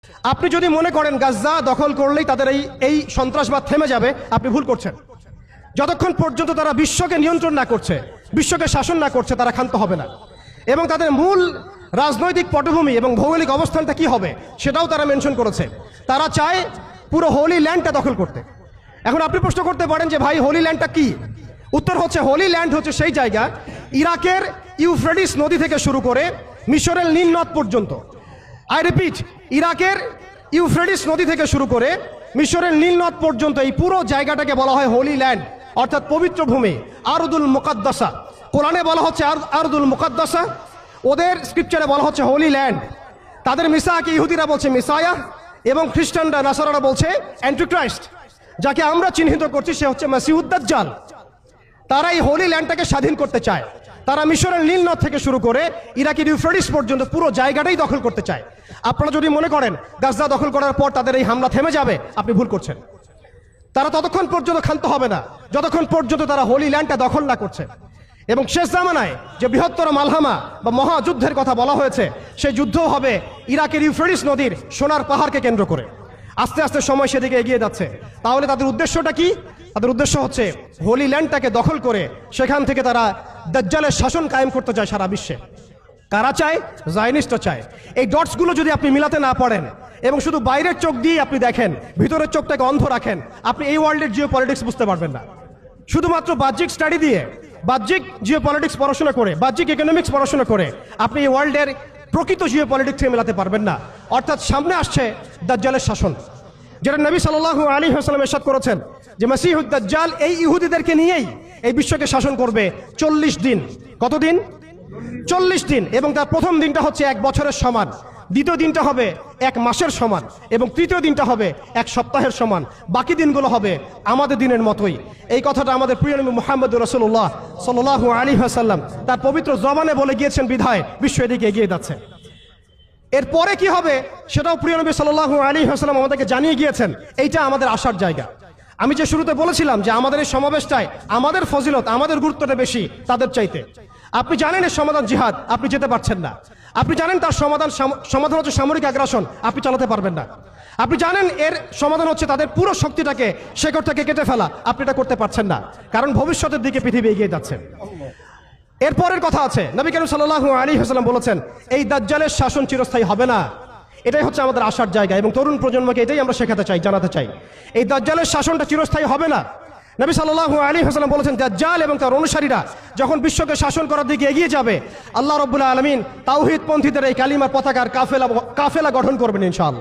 আপনি যদি মনে করেন গাজ্জা দখল করলেই তাদের এই সন্ত্রাসবাদ থেমে যাবে, আপনি ভুল করছেন। যতক্ষণ পর্যন্ত তারা বিশ্বকে নিয়ন্ত্রণ না করছে, বিশ্বকে শাসন না করছে, তারা ক্ষান্ত হবে না। এবং তাদের মূল রাজনৈতিক পটভূমি এবং ভৌগোলিক অবস্থানটা কি হবে সেটাও তারা মেনশন করেছে। তারা চায় পুরো হোলি ল্যান্ডটা দখল করতে। এখন আপনি প্রশ্ন করতে পারেন যে ভাই হোলি ল্যান্ডটা কি? উত্তর হচ্ছে, হোলি ল্যান্ড হচ্ছে সেই জায়গা ইরাকের ইউফ্রেটিস নদী থেকে শুরু করে মিশরের নীল নদ পর্যন্ত। আই রিপিট, ইরাকের ইউফ্রেটিস নদী থেকে শুরু করে মিশরের নীল নদ পর্যন্ত এই পুরো জায়গাটাকে বলা হয় হোলি ল্যান্ড, অর্থাৎ পবিত্র ভূমি, আরদুল মুকাদ্দাসা। কোরআনে বলা হচ্ছে আরদুল মুকাদ্দাসা, ওদের স্ক্রিপচারে বলা হচ্ছে হোলি ল্যান্ড। তাদের মিসাকে ইহুদিরা বলছে মিসায়া, এবং খ্রিস্টানরা নাসারারা বলছে অ্যান্টিক্রাইস্ট। যাকে আমরা চিহ্নিত করছি সে হচ্ছে মাসিহুদ দাজ্জাল। তারা এই হোলি ল্যান্ডটাকে স্বাধীন করতে চায়। তারা মিশরের নীল নদ থেকে শুরু করে ইরাকের ইউফ্রেটিস পর্যন্ত পুরো জায়গাটাই দখল করতে চায়। আপনারা যদি মনে করেন গাজ্জা দখল করার পর তাদের এই হামলা থেমে যাবে, আপনি ভুল করছেন। তারা ততক্ষণ পর্যন্ত ক্ষান্ত হবে না যতক্ষণ পর্যন্ত তারা হোলি ল্যান্ডটা দখল না করছে। এবং শেষ জামানায় যে বৃহত্তর মালহামা বা মহাযুদ্ধের কথা বলা হয়েছে, সেই যুদ্ধ হবে ইরাকের ইউফ্রেটিস নদীর সোনার পাহাড়কে কেন্দ্র করে। আস্তে আস্তে সময় সেদিকে এগিয়ে যাচ্ছে। তাহলে তাদের উদ্দেশ্যটা কি? তাদের উদ্দেশ্য হচ্ছে হোলি ল্যান্ডটাকে দখল করে সেখান থেকে তারা দাজ্জালের শাসন কায়েম করতে চায় সারা বিশ্বে। কারা চায়? জায়নিস্টরা চায়। এই ডটসগুলো যদি আপনি মিলাতে না পারেন এবং শুধু বাইরের চোখ দিয়ে আপনি দেখেন, ভিতরের চোখটাকে অন্ধ রাখেন, আপনি এই ওয়ার্ল্ডের জিও পলিটিক্স বুঝতে পারবেন না। শুধুমাত্র বাহ্যিক স্টাডি দিয়ে, বাহ্যিক জিও পলিটিক্স পড়াশোনা করে, বাহ্যিক ইকোনমিক্স পড়াশোনা করে আপনি এই ওয়ার্ল্ডের প্রকৃত জিও পলিটিক্সকে মেলাতে পারবেন না। অর্থাৎ সামনে আসছে দাজ্জালের শাসন, যেটা নবী সাল্লাল্লাহু আলাইহি ওয়াসাল্লাম ইরশাদ করেছেন যে মাসিহুদ দাজ্জাল এই ইহুদিদেরকে নিয়েই এই বিশ্বকে শাসন করবে 40 দিন। কতদিন? 40 দিন। এবং তার প্রথম দিনটা হচ্ছে 1 বছরের সমান, দ্বিতীয় দিনটা হবে 1 মাসের সমান, এবং তৃতীয় দিনটা হবে 1 সপ্তাহের সমান। বাকি দিনগুলো হবে আমাদের দিনের মতোই। এই কথাটা আমাদের প্রিয় নবী মুহাম্মদ রাসূলুল্লাহ সাল্লাল্লাহু আলাইহি ওয়াসাল্লাম তার পবিত্র জবানে বলে গিয়েছেন বিধায় বিশ্ব এদিকে এগিয়ে যাচ্ছে। এরপরে কি হবে সেটাও প্রিয় নবী সাল্লাল্লাহু আলাইহি ওয়াসাল্লাম আমাদেরকে জানিয়ে গিয়েছেন। এইটা আমাদের আসার জায়গা। আমি যে শুরুতে বলেছিলাম যে আমাদের এই সমাবেশটায় আমাদের ফজিলত, আমাদের গুরুত্বটা বেশি তাদের চাইতে। আপনি জানেন এর সমাধান জিহাদ, আপনি যেতে পারছেন না। আপনি জানেন তার সমাধান হচ্ছে সামরিক আগ্রাসন, আপনি চালাতে পারবেন না। আপনি জানেন এর সমাধান হচ্ছে তাদের পুরো শক্তিটাকে শেকড় থেকে কেটে ফেলা, আপনি এটা করতে পারছেন না, কারণ ভবিষ্যতের দিকে পৃথিবী এগিয়ে যাচ্ছে। এরপরের কথা আছে, নবী করিম সাল্লাল্লাহু আলাইহি ওয়াসাল্লাম বলেছেন এই দাজ্জালের শাসন চিরস্থায়ী হবে না। এটাই হচ্ছে আমাদের আসার জায়গা, এবং তরুণ প্রজন্মকে এটাই আমরা শেখাতে চাই, জানাতে চাই। এই দাজ্জালের শাসনটা চিরস্থায়ী হবে না। নবী সাল্লাল্লাহু আলাইহি ওয়াসাল্লাম বলেছেন দাজ্জাল এবং তার অনুসারীরা যখন বিশ্বকে শাসন করার দিকে এগিয়ে যাবে, আল্লাহ রাব্বুল আলামিন তাওহীদপন্থীদের এই কালিমার পতাকার কাফেলা গঠন করবেন ইনশাআল্লাহ।